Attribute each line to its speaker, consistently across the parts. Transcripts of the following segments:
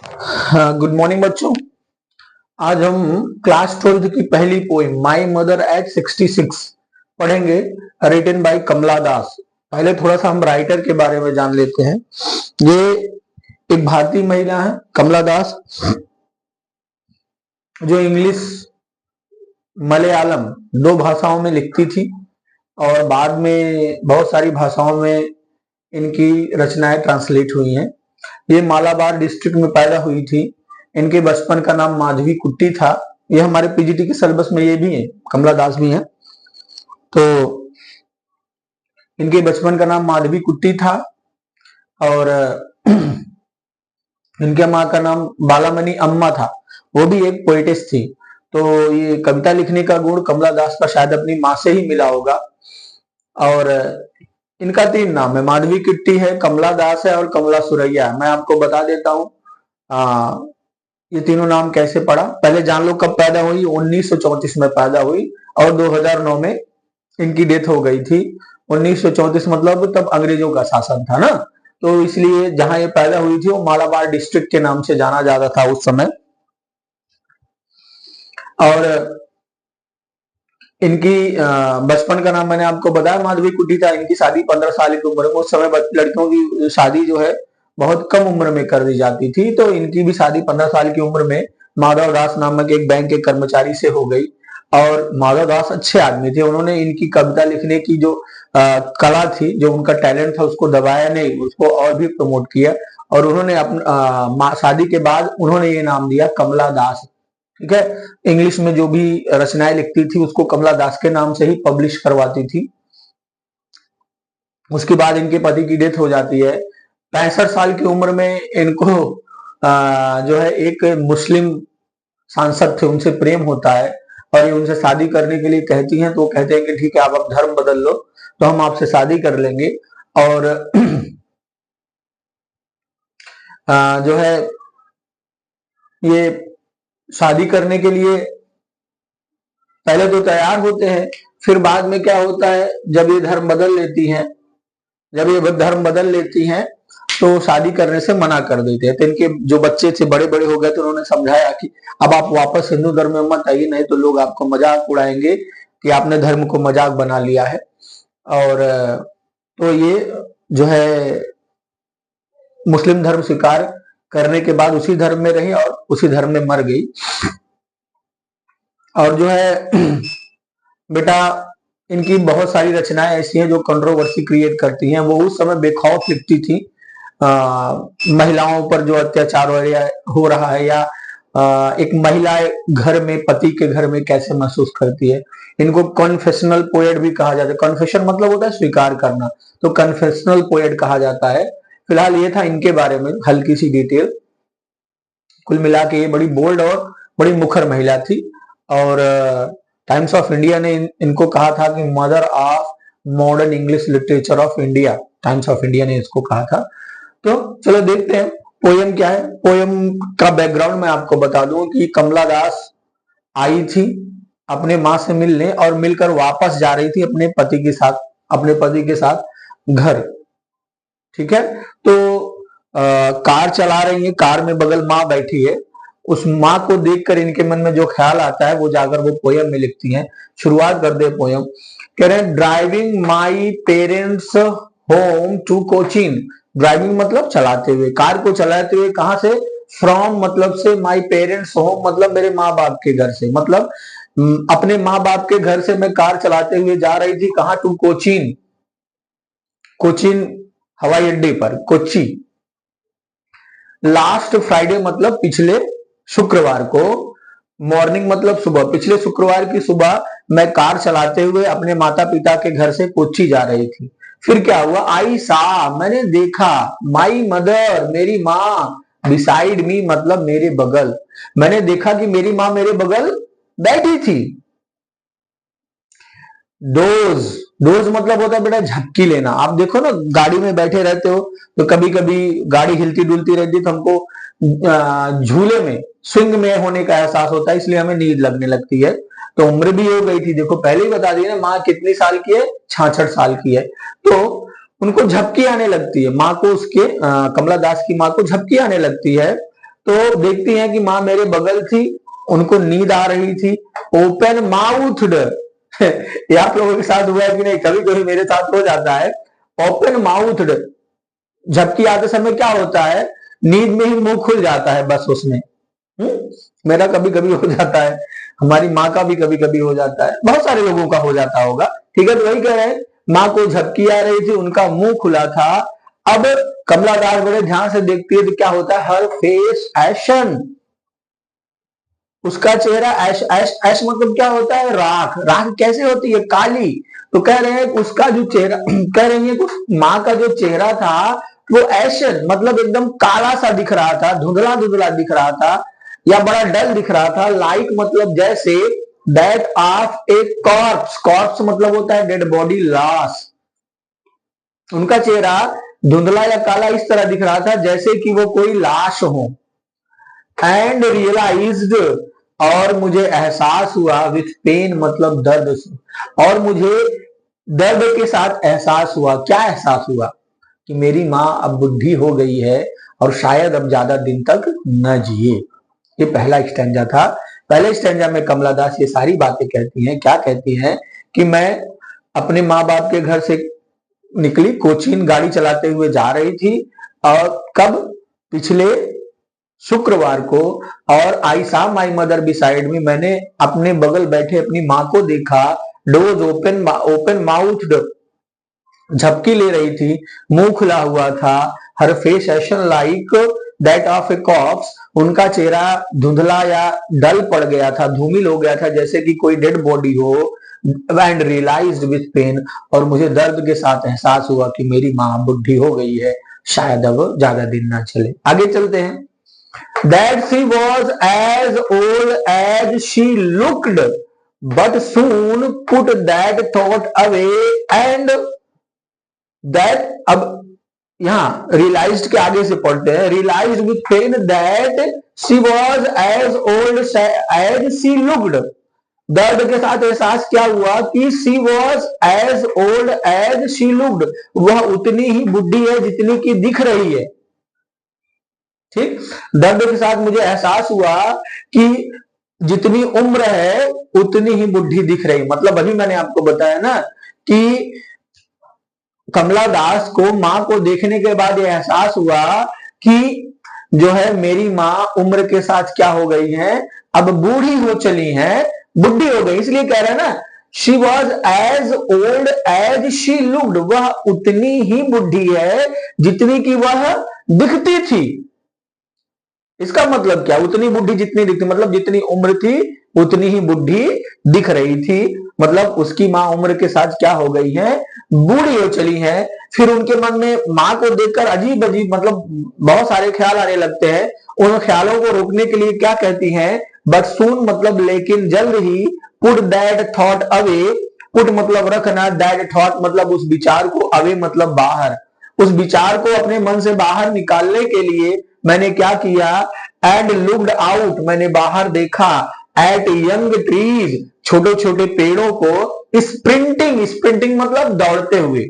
Speaker 1: हाँ, good morning बच्चों। आज हम क्लास 12th की पहली पोइम माई मदर एट 66 पढ़ेंगे, रिटन बाय कमला दास। पहले थोड़ा सा हम राइटर के बारे में जान लेते हैं। ये एक भारतीय महिला है कमला दास, जो इंग्लिश मलयालम दो भाषाओं में लिखती थी और बाद में बहुत सारी भाषाओं में इनकी रचनाएं ट्रांसलेट हुई हैं। ये मालाबार डिस्ट्रिक्ट में पैदा हुई थी। इनके बचपन का नाम माधवी कुट्टी था। ये हमारे पीजीटी के सिलेबस में ये भी है, कमला दास भी है। तो इनके बचपन का नाम माधवी कुट्टी था और इनके माँ का नाम बालामणि अम्मा था, वो भी एक पोइटेस थी। तो ये कविता लिखने का गुण कमला दास का शायद अपनी माँ से ही मिला होगा। और इनका 3 नाम है, माधवी किट्टी है, कमला दास है और कमला सुरैया है। मैं आपको बता देता हूँ ये तीनों नाम कैसे पड़ा। पहले जान लो कब पैदा हुई। 1934 में पैदा हुई और 2009 में इनकी डेथ हो गई थी। 1934 मतलब तब अंग्रेजों का शासन था ना, तो इसलिए जहां ये पैदा हुई थी वो मालाबार डिस्ट्रिक्ट के नाम से जाना जाता था उस समय। और इनकी बचपन का नाम मैंने आपको बताया माधवी कुट्टी था। इनकी शादी 15 साल की उम्र में, उस समय लड़कियों की शादी जो है बहुत कम उम्र में कर दी जाती थी, तो इनकी भी शादी 15 साल की उम्र में माधव दास नामक एक बैंक के कर्मचारी से हो गई। और माधव दास अच्छे आदमी थे। उन्होंने इनकी कविता लिखने की जो कला थी, जो उनका टैलेंट था, उसको दबाया नहीं, उसको और भी प्रमोट किया। और उन्होंने अपना शादी के बाद उन्होंने ये नाम दिया कमला दास। ठीक है, इंग्लिश में जो भी रचनाएं लिखती थी उसको कमला दास के नाम से ही पब्लिश करवाती थी। उसके बाद इनके पति की डेथ हो जाती है। 65 साल की उम्र में इनको जो है एक मुस्लिम सांसद थे, उनसे प्रेम होता है और ये उनसे शादी करने के लिए कहती हैं। तो वो कहते हैं कि ठीक है, आप अब धर्म बदल लो तो हम आपसे शादी कर लेंगे। और जो है ये शादी करने के लिए पहले तो तैयार होते हैं, फिर बाद में क्या होता है, जब ये धर्म बदल लेती हैं, जब ये धर्म बदल लेती हैं तो शादी करने से मना कर देते हैं। तो इनके जो बच्चे थे बड़े बड़े हो गए, तो उन्होंने समझाया कि अब आप वापस हिंदू धर्म में मत आइए, नहीं तो लोग आपको मजाक उड़ाएंगे कि आपने धर्म को मजाक बना लिया है। और तो ये जो है मुस्लिम धर्म स्वीकार करने के बाद उसी धर्म में रही और उसी धर्म में मर गई। और जो है बेटा, इनकी बहुत सारी रचनाएं ऐसी हैं जो कंट्रोवर्सी क्रिएट करती हैं। वो उस समय बेखौफ लिखती थी महिलाओं पर जो अत्याचार हो रहा है, या एक महिला घर में, पति के घर में कैसे महसूस करती है। इनको कन्फेशनल पोएट भी कहा जाता है। कन्फेशन मतलब होता है स्वीकार करना, तो कन्फेशनल पोएट कहा जाता है। फिलहाल ये था इनके बारे में हल्की सी डिटेल। कुल मिला के ये बड़ी बोल्ड और बड़ी मुखर महिला थी। और टाइम्स ऑफ इंडिया ने इनको कहा था कि mother of modern English literature of India, times of India ने इसको कहा था। तो चलो देखते हैं पोयम क्या है। पोयम का बैकग्राउंड मैं आपको बता दूं कि कमला दास आई थी अपने माँ से मिलने और मिलकर वापस जा रही थी अपने पति के साथ, अपने पति के साथ घर। ठीक है, तो कार चला रही है, कार में बगल माँ बैठी है। उस माँ को देखकर इनके मन में जो ख्याल आता है वो जाकर वो पोयम में लिखती हैं। शुरुआत कर दे पोयम। कह रहे हैं driving my parents home to Cochin. Driving मतलब चलाते हुए, कार को चलाते हुए। कहां से? फ्रॉम मतलब से, माई पेरेंट्स होम मतलब मेरे माँ बाप के घर से, मतलब अपने माँ बाप के घर से मैं कार चलाते हुए जा रही थी। कहां? टू कोचीन, कोचीन हवाई अड्डे पर, कोच्चि। लास्ट फ्राइडे मतलब पिछले शुक्रवार को, मॉर्निंग मतलब सुबह, पिछले शुक्रवार की सुबह मैं कार चलाते हुए अपने माता पिता के घर से कोच्चि जा रही थी। फिर क्या हुआ? आई सा, मैंने देखा, माई मदर मेरी माँ, बिसाइड मी मतलब मेरे बगल, मैंने देखा कि मेरी माँ मेरे बगल बैठी थी। डोज, डोज मतलब होता है बेटा झपकी लेना। आप देखो ना, गाड़ी में बैठे रहते हो तो कभी कभी गाड़ी हिलती डुलती रहती है तो हमको झूले में, स्विंग में होने का एहसास होता है, इसलिए हमें नींद लगने लगती है। तो उम्र भी हो गई थी, देखो पहले ही बता दिया ना, माँ कितनी साल की है? 66 साल की है। तो उनको झपकी आने लगती है, माँ को, उसके कमला दास की माँ को झपकी आने लगती है। तो देखती हैं कि माँ मेरे बगल थी, उनको नींद आ रही थी, ओपन माउथड ये आप लोगों के साथ हुआ है कि नहीं? कभी कभी मेरे साथ हो जाता है। ओपन माउथड, झपकी आते समय क्या होता है, नींद में ही मुंह खुल जाता है बस उसमें। मेरा कभी कभी हो जाता है, हमारी माँ का भी कभी कभी हो जाता है, बहुत सारे लोगों का हो जाता होगा। ठीक है, तो वही कह रहे हैं, माँ को झपकी आ रही थी, उनका मुंह खुला था। अब कमला दास बड़े ध्यान से देखती है तो क्या होता है, हर फेस एशन, उसका चेहरा ऐश ऐश ऐश मतलब क्या होता है, राख। राख कैसे होती है, काली। तो कह रहे हैं उसका जो चेहरा कह रही है कि माँ का जो चेहरा था वो ऐशन मतलब एकदम काला सा दिख रहा था, धुंधला धुंधला दिख रहा था, या बड़ा डल दिख रहा था। लाइक मतलब जैसे, that of A corps, corps मतलब होता है डेड बॉडी, लाश। उनका चेहरा धुंधला या काला इस तरह दिख रहा था जैसे कि वो कोई लाश हो। एंड रियलाइज्ड, और मुझे एहसास हुआ, विथ पेन मतलब दर्द से, और मुझे दर्द के साथ एहसास हुआ। क्या एहसास हुआ, कि मेरी माँ अब बुढ़ी हो गई है और शायद अब ज्यादा दिन तक न जिए। ये पहला स्टैंजा था। पहले स्टैंजा में कमला दास ये सारी बातें कहती हैं। क्या कहती हैं, कि मैं अपने माँ बाप के घर से निकली, कोचीन गाड़ी चलाते हुए जा रही थी, और कब, पिछले शुक्रवार को, और आई सा माई मदर बिसाइड मी, मैंने अपने बगल बैठे अपनी माँ को देखा। डोज ओपन ओपन माउथड, झपकी ले रही थी, मुंह खुला हुआ था। Her face ashen like that of a corpse, उनका चेहरा धुंधला या डल पड़ गया था, धूमिल हो गया था जैसे कि कोई डेड बॉडी हो। एंड रियलाइज्ड विथ पेन, और मुझे दर्द के साथ एहसास हुआ कि मेरी माँ बुढ़ी हो गई है, शायद अब ज्यादा दिन ना चले। आगे चलते हैं। That she was as old as she looked, but soon put that thought away, and that, अब यहां रियलाइज्ड के आगे से पढ़ते हैं, realized with pain that she was as old as she looked. दर्द के साथ एहसास क्या हुआ, कि she was as old as she looked, वह उतनी ही बुढ़ी है जितनी की दिख रही है। ठीक, दर्द के साथ मुझे एहसास हुआ कि जितनी उम्र है उतनी ही बुढ़ी दिख रही। मतलब अभी मैंने आपको बताया ना कि कमला दास को मां को देखने के बाद यह एहसास हुआ कि जो है मेरी माँ उम्र के साथ क्या हो गई है, अब बूढ़ी हो चली है, बुढ़ी हो गई। इसलिए कह रहे हैं ना, she was as old as she looked, वह उतनी ही बुढ़ी है जितनी की वह दिखती थी। इसका मतलब क्या, उतनी बुढ़ी जितनी दिखती, मतलब जितनी उम्र थी उतनी ही बुढ़ी दिख रही थी। मतलब उसकी माँ उम्र के साथ क्या हो गई है, बूढ़ी हो चली है। फिर उनके मन में माँ को देखकर अजीब अजीब मतलब बहुत सारे ख्याल आने लगते हैं। उन ख्यालों को रोकने के लिए क्या कहती हैं, बट सून मतलब लेकिन जल्द ही, put that thought away, put मतलब रखना, दैट थॉट मतलब उस विचार को, अवे मतलब बाहर, उस विचार को अपने मन से बाहर निकालने के लिए मैंने क्या किया, एंड लुक्ड आउट, मैंने बाहर देखा, एट यंग ट्रीज, छोटे छोटे पेड़ों को, स्प्रिंटिंग, स्प्रिंटिंग मतलब दौड़ते हुए।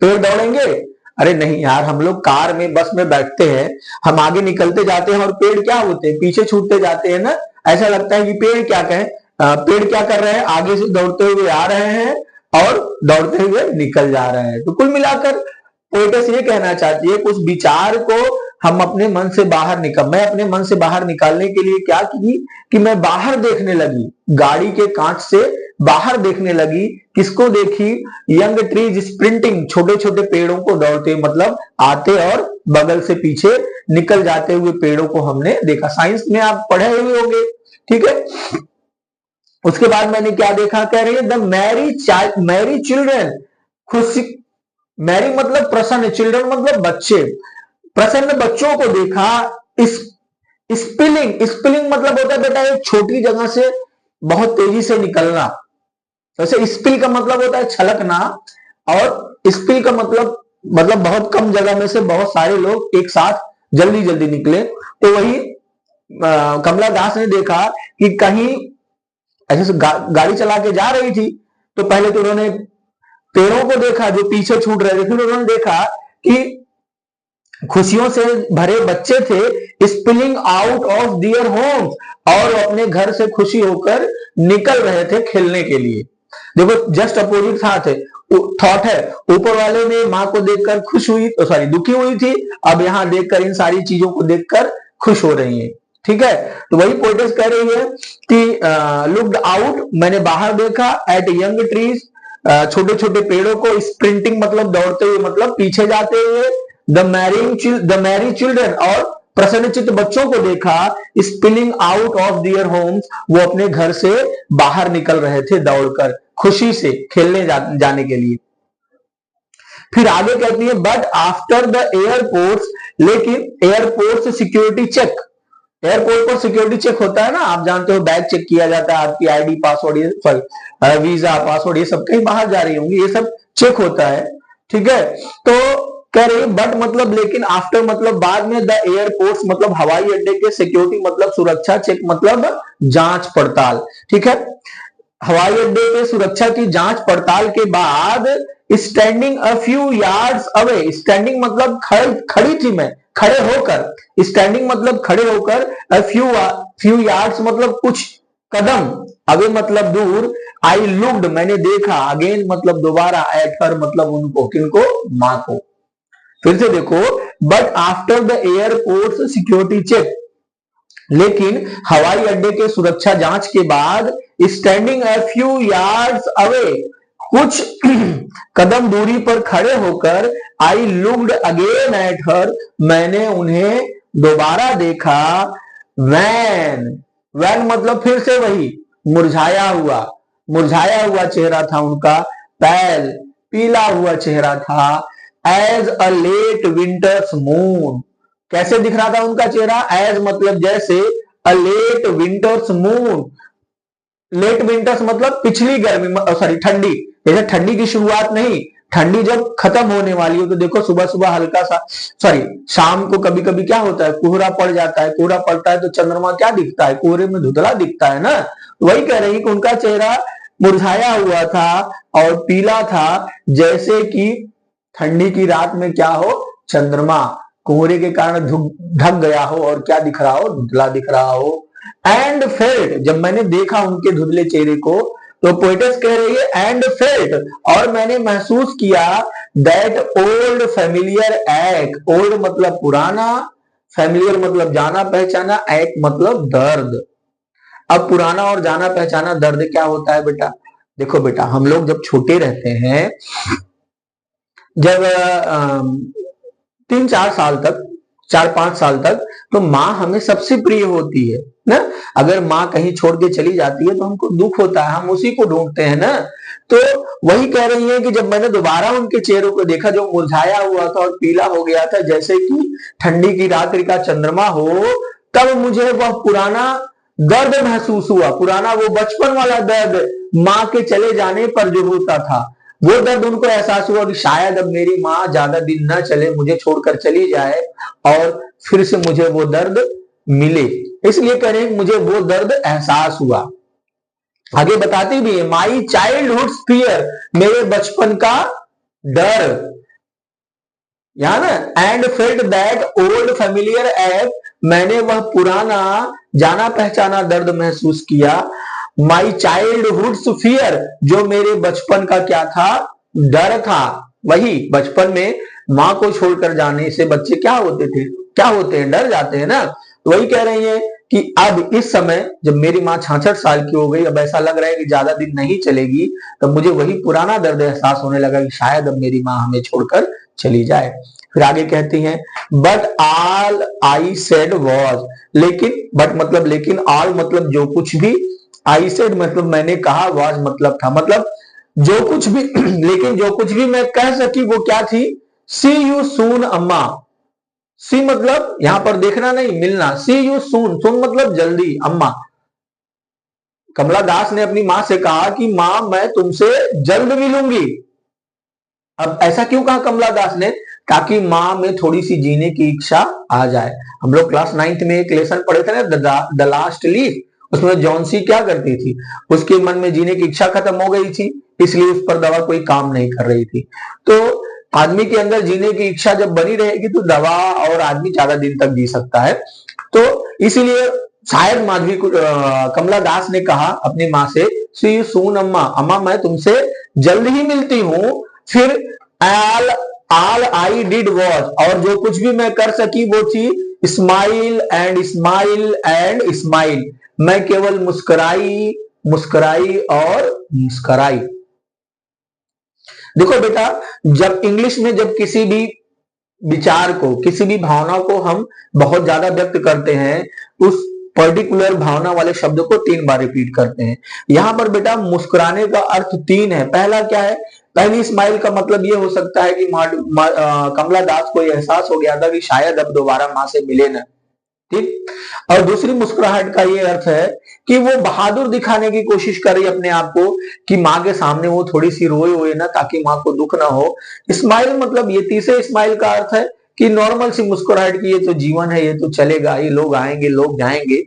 Speaker 1: पेड़ दौड़ेंगे, अरे नहीं यार, हम लोग कार में बस में बैठते हैं, हम आगे निकलते जाते हैं और पेड़ क्या होते हैं, पीछे छूटते जाते हैं ना। ऐसा लगता है कि पेड़ क्या कहें, पेड़ क्या कर रहे हैं, आगे से दौड़ते हुए आ रहे हैं और दौड़ते हुए निकल जा रहे हैं। तो कुल मिलाकर पोएटस ये कहना चाहती है, कुछ विचार को हम अपने मन से बाहर मैं अपने मन से बाहर निकालने के लिए क्या की, कि मैं बाहर देखने लगी, गाड़ी के कांच से बाहर देखने लगी। किसको देखी, यंग ट्रीज स्प्रिंटिंग, छोटे छोटे पेड़ों को दौड़ते, मतलब आते और बगल से पीछे निकल जाते हुए पेड़ों को हमने देखा। साइंस में आप पढ़े हुए होंगे, ठीक है। उसके बाद मैंने क्या देखा, कह रही है द मैरी चिल्ड्रन, खुशी, मैरी मतलब प्रसन्न, चिल्ड्रन मतलब बच्चे, प्रसन्न बच्चों को देखा। इस स्पिलिंग, स्पिलिंग मतलब होता है बेटा एक छोटी जगह से बहुत तेजी से निकलना। वैसे स्पिल का मतलब होता है छलकना, और स्पिल का मतलब बहुत कम जगह में से बहुत सारे लोग एक साथ जल्दी जल्दी निकले। तो वही कमला दास ने देखा कि कहीं ऐसे गाड़ी चला के जा रही थी, तो पहले तो उन्होंने पेड़ों को देखा जो पीछे छूट रहे थे, फिर उन्होंने देखा कि खुशियों से भरे बच्चे थे, spilling out of their homes, और अपने घर से खुशी होकर निकल रहे थे खेलने के लिए। देखो जस्ट अपोजिट थॉट है, ऊपर वाले में माँ को देखकर खुश हुई, सॉरी दुखी हुई थी, अब यहां देखकर इन सारी चीजों को देखकर खुश हो रही है। ठीक है, तो वही पोएटेस कह रही है कि लुक्ड आउट, मैंने बाहर देखा, एट यंग ट्रीज, छोटे छोटे पेड़ों को, स्प्रिंटिंग मतलब दौड़ते हुए, मतलब पीछे जाते हुए, द मैरी चिल्ड्रन, और प्रसन्नचित्त बच्चों को देखा, spilling out of their homes, वो अपने घर से बाहर निकल रहे थे दौड़कर खुशी से खेलने जाने के लिए। फिर आगे कहती है बट आफ्टर द एयरपोर्ट, लेकिन एयरपोर्ट से सिक्योरिटी चेक, एयरपोर्ट पर सिक्योरिटी चेक होता है ना, आप जानते हो, बैग चेक किया जाता है, आपकी आईडी पासवर्ड, ये सॉरी वीजा पासवर्ड, ये सब कहीं बाहर जा रही होंगी, ये सब चेक होता है। ठीक है, तो कह रही बट मतलब लेकिन, आफ्टर मतलब बाद में, द एयरपोर्ट मतलब हवाई अड्डे के, सिक्योरिटी मतलब सुरक्षा, चेक मतलब जांच पड़ताल। ठीक है, हवाई अड्डे के सुरक्षा की जांच पड़ताल के बाद, standing a few yards away, standing मतलब खड़ी थी मैं, खड़े होकर, स्टैंडिंग मतलब खड़े होकर, अ फ्यू यार्ड्स मतलब कुछ कदम, अवे मतलब दूर, आई लुक्ड मैंने देखा, अगेन मतलब दोबारा, एट हर मतलब उनको, किनको, मां को। फिर से देखो, but after the airport security check, लेकिन हवाई अड्डे के सुरक्षा जांच के बाद, standing a few yards away, कुछ कदम दूरी पर खड़े होकर, I looked again at her, मैंने उन्हें दोबारा देखा, वैन, वैन मतलब फिर से वही, मुरझाया हुआ चेहरा था उनका, पैल पीला हुआ चेहरा था, as a late winter's moon, कैसे दिख रहा था उनका चेहरा, एज मतलब जैसे, a late winter's moon, late winter's मतलब पिछली गर्मी, सॉरी ठंडी, जैसे ठंडी की शुरुआत नहीं, ठंडी जब खत्म होने वाली हो, तो देखो सुबह सुबह हल्का सा, सॉरी शाम को कभी कभी क्या होता है, कोहरा पड़ जाता है, कोहरा पड़ता है तो चंद्रमा क्या दिखता है, कोहरे में धुंधला दिखता है ना, वही कह रही कि उनका चेहरा मुरझाया हुआ था और पीला था, जैसे कि ठंडी की रात में क्या हो, चंद्रमा कोहरे के कारण ढक गया हो और क्या दिख रहा हो, धुंधला दिख रहा हो। एंड फेल्ट, जब मैंने देखा उनके धुंधले चेहरे को, तो पोएटेस कह रही है एंड फेल्ट, और मैंने महसूस किया, that old familiar act, old मतलब पुराना, फेमिलियर मतलब जाना पहचाना, एक्ट मतलब दर्द। अब पुराना और जाना पहचाना दर्द क्या होता है बेटा, देखो बेटा हम लोग जब छोटे रहते हैं, जब 3-4 साल तक, 4-5 साल तक, तो माँ हमें सबसे प्रिय होती है ना, अगर माँ कहीं छोड़ के चली जाती है तो हमको दुख होता है, हम उसी को ढूंढते हैं ना। तो वही कह रही है कि जब मैंने दोबारा उनके चेहरों को देखा, जो मुरझाया हुआ था और पीला हो गया था, जैसे कि ठंडी की रात्रि का चंद्रमा हो, तब मुझे वह पुराना दर्द महसूस हुआ, पुराना वो बचपन वाला दर्द, माँ के चले जाने पर जो होता था, वो दर्द उनको एहसास हुआ कि शायद अब मेरी माँ ज्यादा दिन न चले, मुझे छोड़कर चली जाए, और फिर से मुझे वो दर्द मिले, इसलिए कह रहे हैं मुझे वो दर्द एहसास हुआ। आगे बताती भी है, माई चाइल्डहुड फियर, मेरे बचपन का डर, यहां ना, and felt that old familiar act, मैंने वह पुराना जाना पहचाना दर्द महसूस किया, माई चाइल्डहुड फियर, जो मेरे बचपन का क्या था, डर था। वही बचपन में माँ को छोड़कर जाने से बच्चे क्या होते थे, क्या होते हैं, डर जाते हैं ना। तो वही कह रही है कि अब इस समय जब मेरी माँ 66 साल की हो गई, अब ऐसा लग रहा है कि ज्यादा दिन नहीं चलेगी, तब मुझे वही पुराना दर्द एहसास होने लगा कि शायद अब मेरी माँ हमें छोड़कर चली जाए। फिर आगे कहती हैं, but all I said was, लेकिन, बट मतलब लेकिन, ऑल मतलब जो कुछ भी, आई सेड मतलब मैंने कहा, वॉज मतलब था, मतलब जो कुछ भी लेकिन जो कुछ भी मैं कह सकी वो क्या थी, सी यू सून अम्मा, सी मतलब यहां पर देखना नहीं, मिलना, सी यू सून, सून मतलब जल्दी, अम्मा, कमला दास ने अपनी मां से कहा कि मां मैं तुमसे जल्द मिलूंगी। अब ऐसा क्यों कहा कमला दास ने, ताकि माँ में थोड़ी सी जीने की इच्छा आ जाए। हम लोग क्लास 9th में एक लेसन पढ़े थे ना, द लास्ट लीफ, उसमें जॉन्सी क्या करती थी, उसके मन में जीने की इच्छा खत्म हो गई थी, इसलिए उस पर दवा कोई काम नहीं कर रही थी। तो आदमी के अंदर जीने की इच्छा जब बनी रहेगी तो दवा और आदमी ज्यादा दिन तक जी सकता है। तो इसीलिए शायद कमला दास ने कहा अपनी माँ से, सी सून अम्मा, अम्मा मैं तुमसे जल्द ही मिलती हूँ। फिर all all I did was, और जो कुछ भी मैं कर सकी वो थी smile and smile and smile, मैं केवल मुस्कुराई मुस्कुराई और मुस्कुराई। देखो बेटा, जब इंग्लिश में जब किसी भी विचार को, किसी भी भावना को हम बहुत ज्यादा व्यक्त करते हैं, उस पर्टिकुलर भावना वाले शब्द को 3 बार रिपीट करते हैं। यहां पर बेटा मुस्कुराने का अर्थ 3 है। पहला क्या है? पहली स्माइल का मतलब ये हो सकता है कि कमला दास को एहसास हो गया था कि शायद अब दोबारा मां से मिले ना, ठीक। और दूसरी मुस्कुराहट का ये अर्थ है कि वो बहादुर दिखाने की कोशिश कर रही है अपने आप को, कि माँ के सामने वो थोड़ी सी रोए हुए ना, ताकि माँ को दुख ना हो। स्माइल मतलब ये तीसरे स्माइल का अर्थ है कि नॉर्मल सी मुस्कुराहट की, ये तो जीवन है, ये तो चलेगा, ये लोग आएंगे लोग जाएंगे।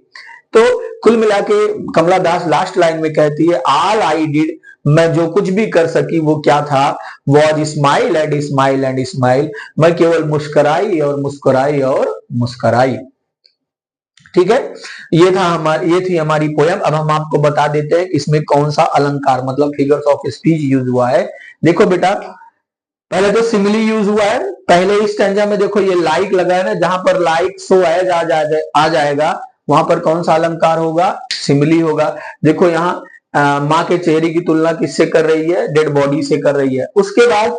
Speaker 1: तो कुल मिला के कमला दास लास्ट लाइन में कहती है, ऑल आई डिड, मैं जो कुछ भी कर सकी वो क्या था? Was smile and smile and smile, मैं केवल मुस्कुराई और मुस्कुराई और मुस्कुराई। ठीक है, ये थी हमारी पोयम। अब हम आपको बता देते हैं इसमें कौन सा अलंकार मतलब फिगर्स ऑफ स्पीच यूज हुआ है। देखो बेटा, पहले तो सिमिली यूज हुआ है। पहले इस स्टैंजा में देखो ये लाइक लगा है ना, जहां पर लाइक सो एज आ जाएगा वहां पर कौन सा अलंकार होगा? सिमिली होगा। देखो यहाँ माँ के चेहरे की तुलना किससे कर रही है? डेड बॉडी से कर रही है। उसके बाद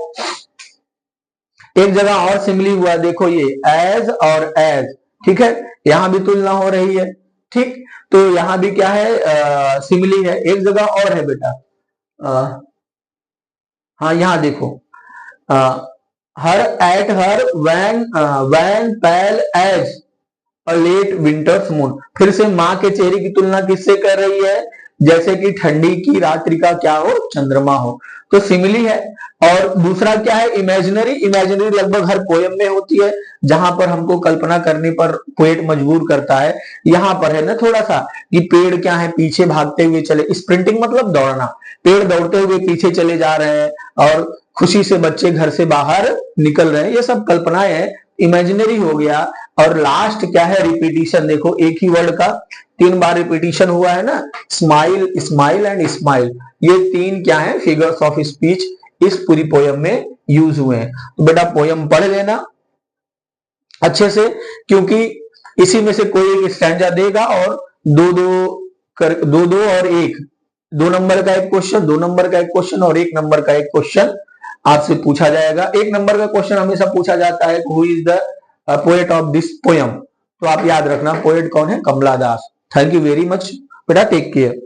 Speaker 1: एक जगह और सिमिली हुआ, देखो ये एज और एज, ठीक है, यहां भी तुलना हो रही है, ठीक। तो यहां भी क्या है? सिमिली है। एक जगह और है बेटा, हाँ यहां देखो, her at her wan pale as a late winter's moon, फिर से माँ के चेहरे की तुलना किससे कर रही है? जैसे कि ठंडी की रात्रि का क्या हो? चंद्रमा हो। तो सिमिली है। और दूसरा क्या है? इमेजिनरी। इमेजिनरी लगभग हर पोयम में होती है, जहां पर हमको कल्पना करने पर पोएट मजबूर करता है। यहां पर है ना थोड़ा सा कि पेड़ क्या है? पीछे भागते हुए चले, स्प्रिंटिंग मतलब दौड़ना, पेड़ दौड़ते हुए पीछे चले जा रहे हैं और खुशी से बच्चे घर से बाहर निकल रहे हैं, ये सब कल्पनाएं हैं, इमेजिनरी हो गया। और लास्ट क्या है? रिपीटिशन। देखो एक ही वर्ड का 3 बार रिपीटिशन हुआ है ना, स्माइल स्माइल एंड स्माइल, ये 3 क्या है? फिगर्स ऑफ स्पीच इस पूरी पोयम में यूज हुए हैं। तो बेटा पोयम पढ़ लेना अच्छे से, क्योंकि इसी में से कोई एक स्टैंजा देगा और दो और एक, 2 नंबर का एक क्वेश्चन, 2 नंबर का एक क्वेश्चन और 1 नंबर का एक क्वेश्चन आपसे पूछा जाएगा। 1 नंबर का क्वेश्चन हमेशा पूछा जाता है, who is the poet of this poem. तो आप याद रखना पोएट कौन है? कमला दास। थैंक यू वेरी मच बेटा, टेक केयर।